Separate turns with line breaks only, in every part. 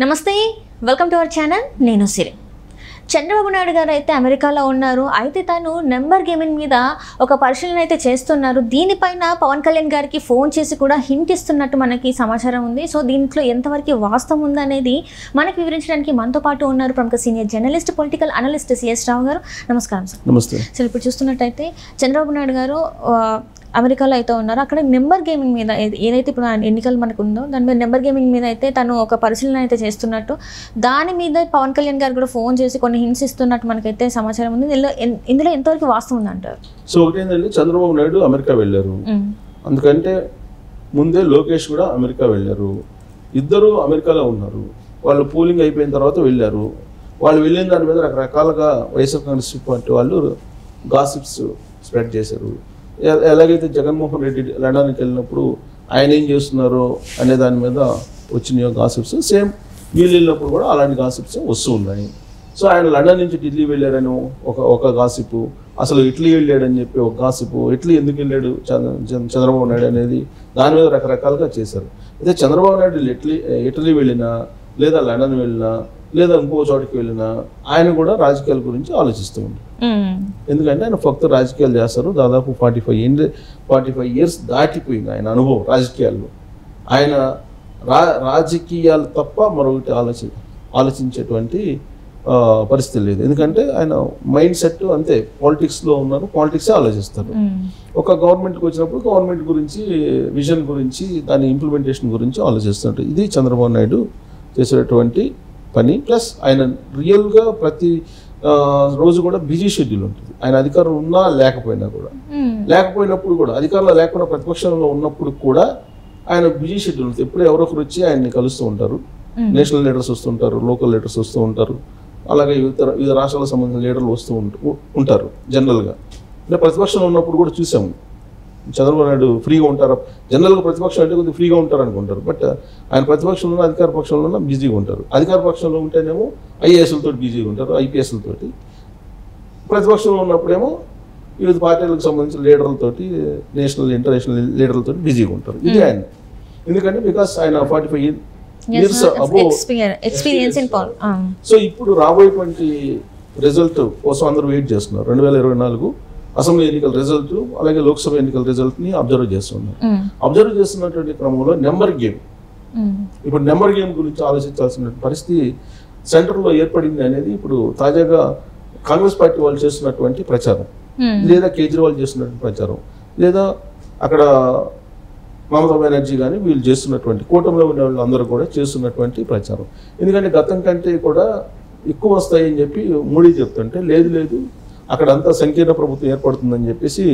నమస్తే, welcome to our channel. నేను సిరి. చంద్రబాబు నాయుడు గారు అయితే అమెరికాలో ఉన్నారు. అయితే తను నెంబర్ గేమింగ్ మీద ఒక పరిశీలన అయితే చేస్తున్నారు. దీనిపైన పవన్ కళ్యాణ్ గారికి ఫోన్ చేసి కూడా హింట్ ఇస్తున్నట్టు మనకి సమాచారం ఉంది. సో దీంట్లో ఎంతవరకు వాస్తవం ఉందనేది మనకి వివరించడానికి మనతో పాటు ఉన్నారు ప్రముఖ senior journalist, political analyst CS Rao garu. నమస్కారం సార్.
నమస్తే.
సో ఇప్పుడు చూస్తున్నట్టయితే చంద్రబాబు నాయుడు గారు అమెరికాలో అయితే ఉన్నారు. అక్కడ నెంబర్ గేమింగ్ మీద ఏదైతే ఇప్పుడు ఎన్నికలు మనకు ఉందో దాని మీద నెంబర్ గేమింగ్ మీద అయితే తను ఒక పరిశీలన అయితే చేస్తున్నట్టు, దాని మీద పవన్ కళ్యాణ్ గారు కూడా ఫోన్ చేసి కొన్ని హింట్స్ ఇస్తున్నట్టు మనకైతే సమాచారం ఉంది. ఇందులో ఎంతవరకు వాస్తవం ఉందంటారు?
సో ఒకటేంటంటే చంద్రబాబు నాయుడు అమెరికా వెళ్ళారు, అందుకంటే ముందే లోకేష్ కూడా అమెరికా వెళ్ళారు. ఇద్దరు అమెరికాలో ఉన్నారు. వాళ్ళు పోలింగ్ అయిపోయిన తర్వాత వెళ్ళారు. వాళ్ళు వెళ్ళిన దాని మీద రకరకాలుగా వైఎస్ఆర్ కాంగ్రెస్ పార్టీ వాళ్ళు గాసిప్స్ స్ప్రెడ్ చేశారు. ఎలాగైతే జగన్మోహన్ రెడ్డి లండన్కి వెళ్ళినప్పుడు ఆయన ఏం చేస్తున్నారో అనే దాని మీద వచ్చినాయో గాసిప్స్, సేమ్ వీళ్ళు వెళ్ళినప్పుడు కూడా అలాంటి గాసిప్స్ వస్తూ ఉన్నాయి. సో ఆయన లండన్ నుంచి ఢిల్లీ వెళ్ళారని ఒక గాసిపు, అసలు ఇటలీ వెళ్ళాడని చెప్పి ఒక గాసిపు, ఇటలీ ఎందుకు వెళ్ళాడు చంద్రబాబు నాయుడు అనేది దాని మీద రకరకాలుగా చేశారు. అయితే చంద్రబాబు నాయుడు ఇటలీ వెళ్ళినా లేదా లండన్ వెళ్ళినా లేదా ఇంకో చోటికి వెళ్ళినా ఆయన కూడా రాజకీయాల గురించి ఆలోచిస్తూ ఉంటారు. ఎందుకంటే ఆయన ఫక్త రాజకీయాలు చేస్తారు. దాదాపు 45 ఇయర్స్ దాటిపోయింది ఆయన అనుభవం రాజకీయాల్లో. ఆయన రాజకీయాలు తప్ప మరొకటి ఆలోచించేటువంటి పరిస్థితి లేదు. ఎందుకంటే ఆయన మైండ్ సెట్ అంతే, పాలిటిక్స్లో ఉన్నారు, పాలిటిక్సే ఆలోచిస్తారు. ఒక గవర్నమెంట్కి వచ్చినప్పుడు గవర్నమెంట్ గురించి, విజన్ గురించి, దాని ఇంప్లిమెంటేషన్ గురించి ఆలోచిస్తున్నారు. ఇది చంద్రబాబు నాయుడు చేసేటువంటి పని. ప్లస్ ఆయన రియల్గా ప్రతి రోజు కూడా బిజీ షెడ్యూల్ ఉంటుంది. ఆయన అధికారం ఉన్నా లేకపోయినప్పుడు కూడా అధికారంలో లేకుండా ప్రతిపక్షంలో ఉన్నప్పుడు కూడా ఆయన బిజీ షెడ్యూల్ ఉంటుంది. ఎప్పుడు ఎవరొకరు వచ్చి ఆయన్ని కలుస్తూ ఉంటారు. నేషనల్ లీడర్స్ వస్తుంటారు, లోకల్ లీడర్స్ వస్తూ ఉంటారు, అలాగే వివిధ రాష్ట్రాలకు సంబంధించిన లీడర్లు వస్తూ ఉంటారు. జనరల్గా అంటే ప్రతిపక్షంలో ఉన్నప్పుడు కూడా చూసాము చంద్రబాబు నాయుడు ఫ్రీగా ఉంటారు. జనరల్గా ప్రతిపక్షం అంటే కొద్దిగా ఫ్రీగా ఉంటారు అనుకుంటారు. బట్ ఆయన ప్రతిపక్షంలో అధికార పక్షంలో బిజీగా ఉంటారు. అధికార పక్షంలో ఉంటేనేమో ఐఏఎస్లతో బిజీగా ఉంటారు, ఐపీఎస్లతోటి. ప్రతిపక్షంలో ఉన్నప్పుడేమో వివిధ పార్టీలకు సంబంధించిన లీడర్లతోటి, నేషనల్ ఇంటర్నేషనల్ లీడర్లతో బిజీగా ఉంటారు. ఇది ఆయన. ఎందుకంటే బికాస్ ఆయన 45 years above experience in poll. So ఇప్పుడు రాబోయేటువంటి రిజల్ట్ కోసం అందరూ వెయిట్ చేస్తున్నారు. 2024 అసెంబ్లీ ఎన్నికల రిజల్ట్, అలాగే లోక్సభ ఎన్నికల రిజల్ట్ ని అబ్జర్వ్ చేస్తున్నారు. అబ్జర్వ్ చేస్తున్నటువంటి క్రమంలో నెంబర్ గేమ్, ఇప్పుడు నెంబర్ గేమ్ గురించి ఆలోచించాల్సిన పరిస్థితి సెంటర్లో ఏర్పడింది అనేది ఇప్పుడు తాజాగా కాంగ్రెస్ పార్టీ వాళ్ళు చేస్తున్నటువంటి ప్రచారం, లేదా కేజ్రీవాల్ చేస్తున్నటువంటి ప్రచారం, లేదా అక్కడ మమతా బెనర్జీ కానీ వీళ్ళు చేస్తున్నటువంటి, కూటమిలో ఉన్న వాళ్ళు అందరూ కూడా చేస్తున్నటువంటి ప్రచారం. ఎందుకంటే గతం కంటే కూడా ఎక్కువ వస్తాయని చెప్పి మోడీ చెప్తుంటే, లేదు అక్కడ అంతా సంకీర్ణ ప్రభుత్వం ఏర్పడుతుందని చెప్పేసి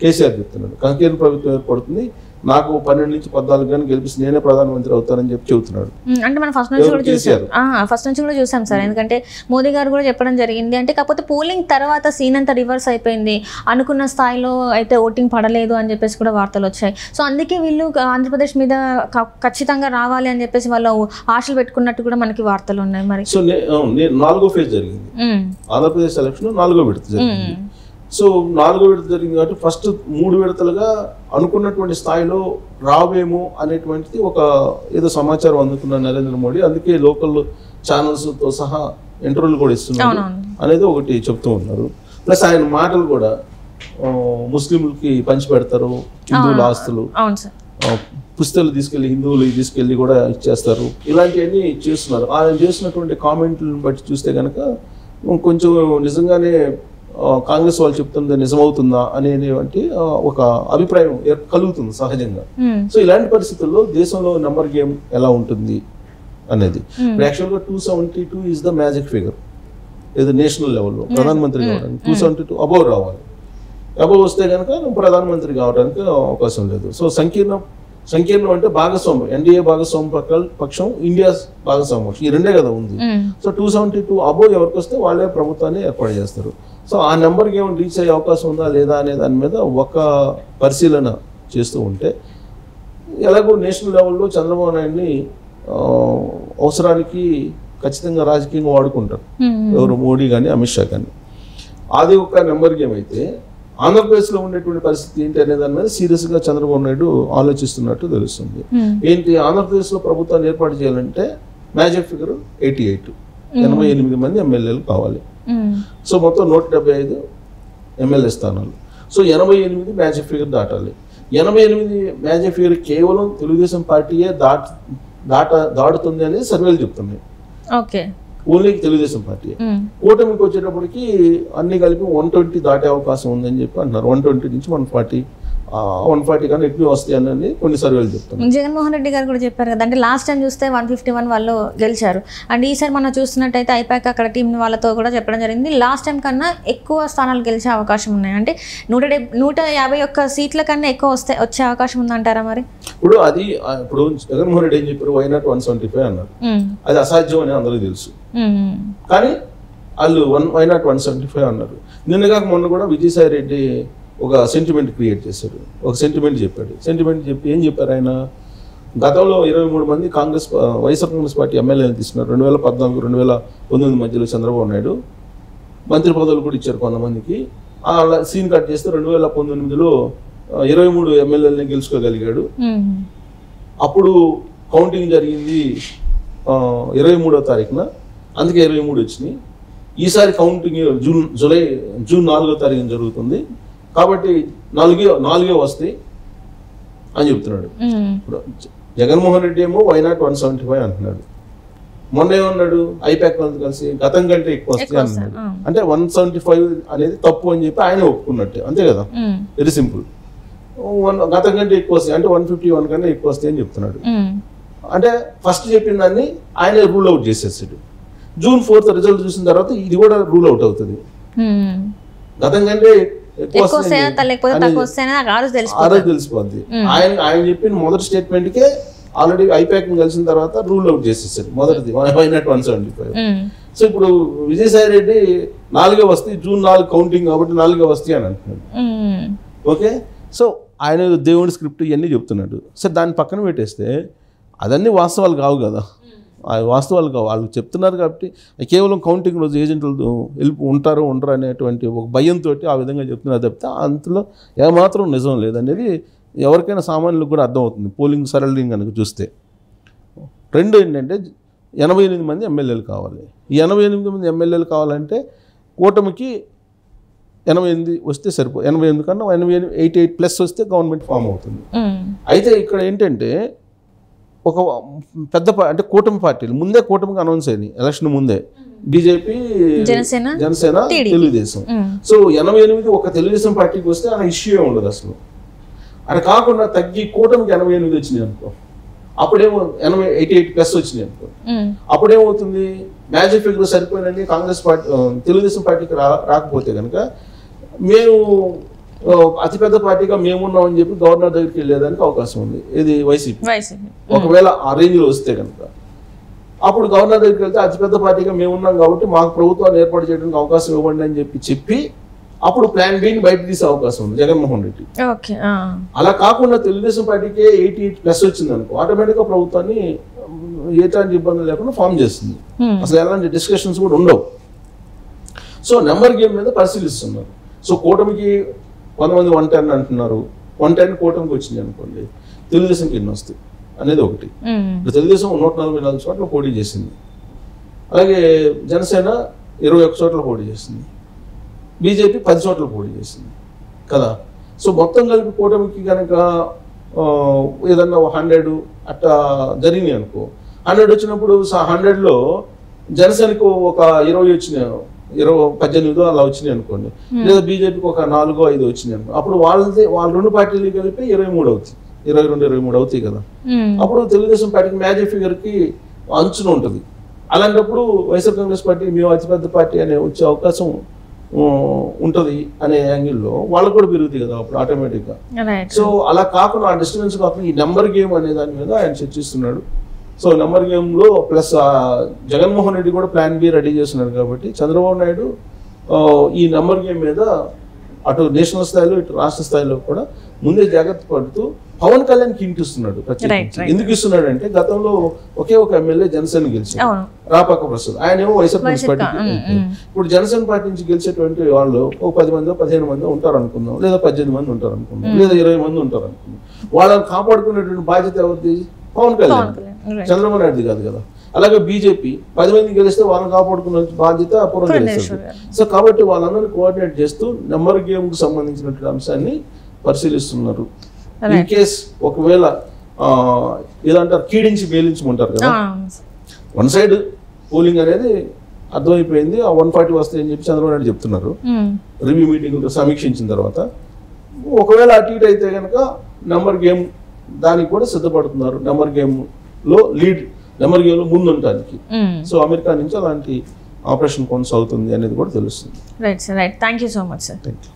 కేసీఆర్ చెప్తున్నాడు. సంకీర్ణ ప్రభుత్వం ఏర్పడుతుంది, నాకు 12 నుంచి 14 కానీ గెలిపిస్తే నేనే ప్రధానమంత్రి అవుతానని చెప్పి చెబుతున్నాడు.
అంటే మనం ఫస్ట్ నుంచి కూడా చూసాం సార్. ఎందుకంటే మోదీ గారు కూడా చెప్పడం జరిగింది. అంటే కాకపోతే పోలింగ్ తర్వాత సీన్ అంతా రివర్స్ అయిపోయింది, అనుకున్న స్థాయిలో అయితే ఓటింగ్ పడలేదు అని చెప్పేసి కూడా వార్తలు వచ్చాయి. సో అందుకే వీళ్ళు ఆంధ్రప్రదేశ్ మీద ఖచ్చితంగా రావాలి అని చెప్పేసి వాళ్ళు ఆశలు పెట్టుకున్నట్టు కూడా మనకి వార్తలు ఉన్నాయి. మరి
సో 4వ ఫేజ్ జరిగింది, ఆంధ్రప్రదేశ్ ఎలక్షన్ 4వ విడత జరిగింది. సో 4వ విడత జరిగింది కాబట్టి ఫస్ట్ 3 విడతలుగా అనుకున్నటువంటి స్థాయిలో రావేమో అనేటువంటిది ఒక ఏదో సమాచారం అందుకున్న నరేంద్ర మోడీ. అందుకే లోకల్ ఛానల్స్తో సహా ఇంటర్వ్యూలు కూడా ఇస్తున్నారు అనేది ఒకటి చెప్తూ ఉన్నారు. ప్లస్ ఆయన మాటలు కూడా ముస్లింలకి పంచి పెడతారు, హిందువుల ఆస్తులు, పుస్తకాలు హిందువులు తీసుకెళ్ళి కూడా ఇచ్చేస్తారు, ఇలాంటివన్నీ చేస్తున్నారు. ఆయన చేసినటువంటి కామెంట్లను బట్టి చూస్తే కనుక కొంచెం నిజంగానే కాంగ్రెస్ వాళ్ళు చెప్తుంది నిజమవుతుందా అనేటువంటి ఒక అభిప్రాయం కలుగుతుంది సహజంగా. సో ఇలాంటి పరిస్థితుల్లో దేశంలో నెంబర్ గేమ్ ఎలా ఉంటుంది అనేది, యాక్చువల్గా 272 ఈజ్ ద మ్యాజిక్ ఫిగర్. ఏదో నేషనల్ లెవెల్లో ప్రధానమంత్రి కావడానికి 272 అబోవ్ రావాలి. అబోవ్ వస్తే కనుక ప్రధానమంత్రి కావడానికి అవకాశం లేదు. సో సంకీర్ణం అంటే భాగస్వామ్యం, ఎన్డీఏ భాగస్వామ్య పక్షం, ఇండియా భాగస్వామ్య పక్షం, ఈ రెండే కదా ఉంది. సో 272 అబోవ్ ఎవరికి వస్తే వాళ్ళే ప్రభుత్వాన్ని ఏర్పాటు చేస్తారు. సో ఆ నెంబర్కి ఏమైనా రీచ్ అయ్యే అవకాశం ఉందా లేదా అనే దాని మీద ఒక పరిశీలన చేస్తూ ఉంటే, ఎలాగో నేషనల్ లెవెల్లో చంద్రబాబు నాయుడిని అవసరానికి ఖచ్చితంగా రాజకీయంగా వాడుకుంటారు ఎవరు, మోడీ కానీ అమిత్ షా కానీ. అది ఒక నెంబర్ గేమ్ అయితే ఆంధ్రప్రదేశ్లో ఉండేటువంటి పరిస్థితి ఏంటి అనే దాని మీద సీరియస్గా చంద్రబాబు నాయుడు ఆలోచిస్తున్నట్టు తెలుస్తుంది. ఏంటి, ఆంధ్రప్రదేశ్లో ప్రభుత్వాన్ని ఏర్పాటు చేయాలంటే మ్యాజిక్ ఫిగర్ 88, 88 మంది ఎమ్మెల్యేలు కావాలి. సో మొత్తం 175 ఎమ్మెల్యే స్థానాలు. సో 88 మ్యాజిక్ ఫిగర్ దాటాలి. 88 మ్యాజిక్ ఫిగర్ కేవలం తెలుగుదేశం పార్టీయే దాటుతుంది అనేది సర్వేలు చెప్తున్నాయి.
Okay,
only Telugu Desam party. కూటమికి వచ్చేటప్పటికి అన్ని కలిపి 120 దాటే అవకాశం ఉందని చెప్పి అంటున్నారు. 120 నుంచి 140 కన్నా ఎక్కువ వస్తాయి అని కొన్ని సర్వేలు చెప్తున్నారు.
జగన్మోహన్ రెడ్డి గారు కూడా చెప్పారు కదా, అంటే లాస్ట్ టైం చూస్తే 151 వాళ్ళు గెలిచారు. అండ్ ఈసారి మనం చూస్తున్నట్టయితే ఐపాక్ అక్కడ టీం వాళ్ళతో కూడా చెప్పడం జరిగింది, లాస్ట్ టైం కన్నా ఎక్కువ స్థానాలు గెలిచే అవకాశం ఉన్నాయి. అంటే 151 సీట్ల కన్నా ఎక్కువ వచ్చే అవకాశం ఉందంటారా మరి?
ఇప్పుడు జగన్మోహన్ రెడ్డి ఏం చెప్పారు, వై నాట్ 175 అన్నారు. అది అసాధ్యం అని అందరికీ తెలుసు. కానీ వాళ్ళు వై నాట్ 175 అన్నారు. నిన్నగాక మొన్న కూడా విజయసాయి రెడ్డి ఒక సెంటిమెంట్ క్రియేట్ చేశాడు, ఒక సెంటిమెంట్ చెప్పాడు. సెంటిమెంట్ చెప్పి ఏం చెప్పారు ఆయన, గతంలో 23 మంది వైఎస్ఆర్ కాంగ్రెస్ పార్టీ ఎమ్మెల్యేలు తీసుకున్నారు. 2014, 2019 మధ్యలో చంద్రబాబు నాయుడు మంత్రి పదవులు కూడా ఇచ్చారు కొంతమందికి. అలా సీన్ కట్ చేస్తే 2019లో 23 ఎమ్మెల్యేలని గెలుచుకోగలిగాడు. అప్పుడు కౌంటింగ్ జరిగింది 23వ తారీఖున, అందుకే 23 వచ్చినాయి. ఈసారి కౌంటింగ్ జూన్ 4వ తారీఖున జరుగుతుంది కాబట్టి 4 వస్తాయి అని చెప్తున్నాడు. ఇప్పుడు జగన్మోహన్ రెడ్డి ఏమో వై నాట్ 175 అంటున్నాడు. మొన్న ఏమన్నాడు, ఐపాక్ కలిసి గతం కంటే ఎక్కువ వస్తాయి అన్నాడు. అంటే 175 అనేది తప్పు అని చెప్పి ఆయన ఒప్పుకున్నట్టే, అంతే కదా, వెరీ సింపుల్. గతం కంటే ఎక్కువ వస్తాయి అంటే 151 కన్నా ఎక్కువ వస్తాయి అని చెప్తున్నాడు. అంటే ఫస్ట్ చెప్పిన దాన్ని ఆయన రూల్ అవుట్ చేసేసాడు. జూన్ 4th రిజల్ట్ చూసిన తర్వాత ఇది కూడా రూల్ అవుట్ అవుతుంది. గతం కంటే తెలిసిపోద్ది. ఆయన చెప్పిన మొదటి స్టేట్మెంట్ కే ఆల్రెడీ ఐపాక్ కలిసిన తర్వాత రూల్ అవుట్ చేసేసారు. మొదటిది 175. సో ఇప్పుడు విజయసాయి రెడ్డి 4 వస్తాయి, జూన్ 4 కౌంటింగ్ కాబట్టి 4 వస్తాయి అని అంటున్నాడు. ఓకే, సో ఆయన దేవుడి స్క్రిప్ట్ ఇవన్నీ చెప్తున్నాడు. సో దాన్ని పక్కన పెట్టేస్తే అదన్నీ వాస్తవాలు కావు కదా, వాస్తవాలు కావు. వాళ్ళు చెప్తున్నారు కాబట్టి కేవలం కౌంటింగ్ రోజు ఏజెంట్లు ఉంటారు ఉండరు అనేటువంటి ఒక భయంతో ఆ విధంగా చెప్తున్నారు తప్పితే అందులో ఏమాత్రం నిజం లేదనేది ఎవరికైనా సామాన్యులకు కూడా అర్థమవుతుంది పోలింగ్ సరళింగ్ కనుక చూస్తే. రెండు ఏంటంటే 88 మంది ఎమ్మెల్యేలు కావాలి. ఈ 88 మంది ఎమ్మెల్యేలు కావాలంటే కూటమికి 88 వస్తే సరిపో 88 కన్నా 88+ వస్తే గవర్నమెంట్ ఫామ్ అవుతుంది. అయితే ఇక్కడ ఏంటంటే ఒక పెద్ద అంటే కూటమి పార్టీలు ముందే కూటమికి అనౌన్స్ అయినాయి ఎలక్షన్ ముందే, బీజేపీ, జనసేన, తెలుగుదేశం. సో 88 ఒక తెలుగుదేశం పార్టీకి వస్తే ఆ ఇష్యూ ఉండదు అసలు. అది కాకుండా తగ్గి కూటమికి 88 వచ్చినాయి అనుకో, అప్పుడేమో 88+ వచ్చినాయి అనుకో, అప్పుడేమవుతుంది, మ్యాజిక్ ఫిగర్ సరిపోయినండి కాంగ్రెస్ పార్టీ తెలుగుదేశం పార్టీకి రాకపోతే కనుక మేము అతిపెద్ద పార్టీగా మేమున్నామని చెప్పి గవర్నర్ దగ్గరికి వెళ్ళేదానికి అవకాశం ఉంది. ఇది వైసీపీ ఒకవేళ ఆ రేంజ్లో వస్తే కనుక అప్పుడు గవర్నర్ దగ్గరికి వెళ్తే అతిపెద్ద పార్టీగా మేమున్నాం కాబట్టి మాకు ప్రభుత్వాన్ని ఏర్పాటు చేయడానికి అవకాశం ఇవ్వండి అని చెప్పి అప్పుడు ప్లాన్ బిని బయట తీసే అవకాశం ఉంది జగన్మోహన్ రెడ్డి. అలా కాకుండా తెలుగుదేశం పార్టీకి 88+ వచ్చింది అనుకో, ఆటోమేటిక్గా ప్రభుత్వాన్ని ఎలాంటి ఇబ్బందులు లేకుండా ఫామ్ చేస్తుంది. అసలు ఎలాంటి డిస్కషన్స్ కూడా ఉండవు. సో నెంబర్ గేమ్ మీద పరిశీలిస్తున్నారు. సో కూటమికి కొంతమంది 110 అంటున్నారు, 110 కూటమికి వచ్చింది అనుకోండి, తెలుగుదేశంకి ఎన్ని వస్తాయి అనేది ఒకటి. ఇప్పుడు తెలుగుదేశం 144 చోట్ల పోటీ చేసింది, అలాగే జనసేన 21 చోట్ల పోటీ చేసింది, బీజేపీ 10 చోట్ల పోటీ చేసింది కదా. సో మొత్తం కలిపి కూటమికి కనుక ఏదన్నా 100 అట్లా జరిగినాయి అనుకో, 100 వచ్చినప్పుడు 100లో జనసేనకు ఒక 20 వచ్చినాయి, 18 అలా వచ్చినాయి అనుకోండి, లేదా బీజేపీకి ఒక 4-5 వచ్చినాయి అనుకో, అప్పుడు వాళ్ళ రెండు పార్టీలు కలిపి 23 అవుతాయి, 22-23 అవుతాయి కదా. అప్పుడు తెలుగుదేశం పార్టీకి మ్యాజిక్ ఫిగర్ కి అంచున ఉంటుంది. అలాంటప్పుడు వైఎస్ఆర్ కాంగ్రెస్ పార్టీ మేము అతిపెద్ద పార్టీ అనే వచ్చే అవకాశం ఉంటుంది అనే యాంగిల్లో వాళ్ళకు కూడా పెరుగుతాయి కదా అప్పుడు ఆటోమేటిక్గా. సో అలా కాకుండా ఆ డిస్టర్బెన్స్ కాకుండా ఈ నెంబర్ గేమ్ అనే దాని మీద ఆయన చర్చిస్తున్నాడు. సో నెంబర్ గేమ్లో ప్లస్ జగన్మోహన్ రెడ్డి కూడా ప్లాన్ బి రెడీ చేస్తున్నాడు కాబట్టి చంద్రబాబు నాయుడు ఈ నెంబర్ గేమ్ మీద అటు నేషనల్ స్థాయిలో ఇటు రాష్ట్ర స్థాయిలో కూడా ముందే జాగ్రత్త పడుతూ పవన్ కళ్యాణ్కి ఇంటి ఇస్తున్నాడు. ఎందుకు ఇస్తున్నాడు అంటే గతంలో ఒకే ఒక ఎమ్మెల్యే జనసేన గెలిచాడు, రాపాక ప్రసాద్, ఆయన ఏమో వైఎస్ఆర్ కాంగ్రెస్ పార్టీకి. ఇప్పుడు జనసేన పార్టీ నుంచి గెలిచేటువంటి వాళ్ళు ఒక 10 మంది 15 మంది ఉంటారు అనుకుందాం, లేదా 18 మంది ఉంటారు అనుకుందాం, లేదా 20 మంది ఉంటారు అనుకుందాం. వాళ్ళని కాపాడుకునేటువంటి బాధ్యత ఎవరిది? పవన్ కళ్యాణ్, చంద్రబాబు నాయుడుది కాదు కదా. అలాగే బీజేపీ 10 మంది గెలిస్తే వాళ్ళని కాపాడుకున్న బాధ్యత పురంధరేశ్వరి. సో కాబట్టి వాళ్ళందరినీ కోఆర్డినేట్ చేస్తూ నెంబర్ గేమ్ కు సంబంధించినటువంటి అంశాన్ని పరిశీలిస్తున్నారు. ఇన్ కేస్ ఒకవేళ ఇలా అంటారు కీడించి బేలించమంటారు కదా, వన్ సైడ్ పోలింగ్ అనేది అర్థమైపోయింది. ఆ 140 వస్తాయి అని చెప్పి చంద్రబాబు నాయుడు చెప్తున్నారు రివ్యూ మీటింగ్ సమీక్షించిన తర్వాత. ఒకవేళ అటు ఇటు అయితే కనుక నెంబర్ గేమ్ దానికి కూడా సిద్ధపడుతున్నారు, నెంబర్ గేమ్ లో ముందు ఉండడానికి. సో అమెరికా నుంచి అలాంటి ఆపరేషన్ కొనసాగుతుంది అనేది కూడా తెలుస్తుంది.
Right sir, right. Thank you so much sir.
Thank you.